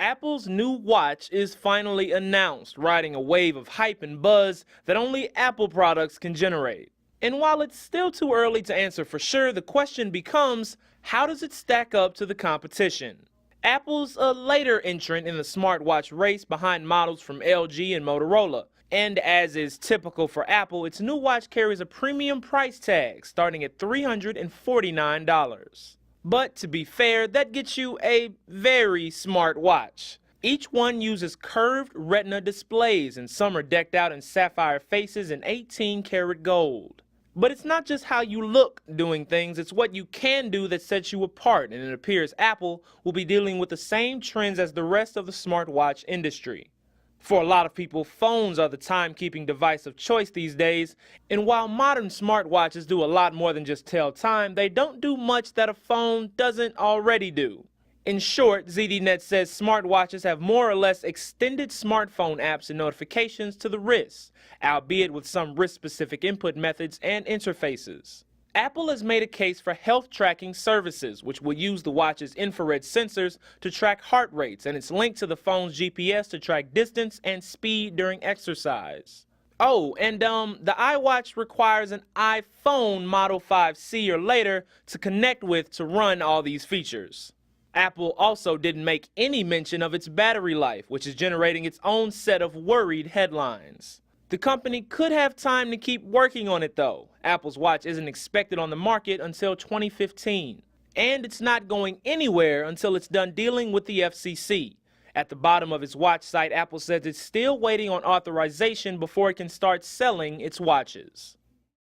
Apple's new watch is finally announced, riding a wave of hype and buzz that only Apple products can generate. And while it's still too early to answer for sure, the question becomes, how does it stack up to the competition? Apple's a later entrant in the smartwatch race behind models from LG and Motorola. And as is typical for Apple, its new watch carries a premium price tag starting at $349. But to be fair, that gets you a very smart watch. Each one uses curved retina displays, and some are decked out in sapphire faces and 18-karat gold. But it's not just how you look doing things, it's what you can do that sets you apart, and it appears Apple will be dealing with the same trends as the rest of the smartwatch industry. For a lot of people, phones are the timekeeping device of choice these days, and while modern smartwatches do a lot more than just tell time, they don't do much that a phone doesn't already do. In short, ZDNet says smartwatches have more or less extended smartphone apps and notifications to the wrist, albeit with some wrist-specific input methods and interfaces. Apple has made a case for health tracking services, which will use the watch's infrared sensors to track heart rates, and it's linked to the phone's GPS to track distance and speed during exercise. Oh, and the iWatch requires an iPhone Model 5C or later to connect with to run all these features. Apple also didn't make any mention of its battery life, which is generating its own set of worried headlines. The company could have time to keep working on it though. Apple's watch isn't expected on the market until 2015. And it's not going anywhere until it's done dealing with the FCC. At the bottom of its watch site, Apple says it's still waiting on authorization before it can start selling its watches.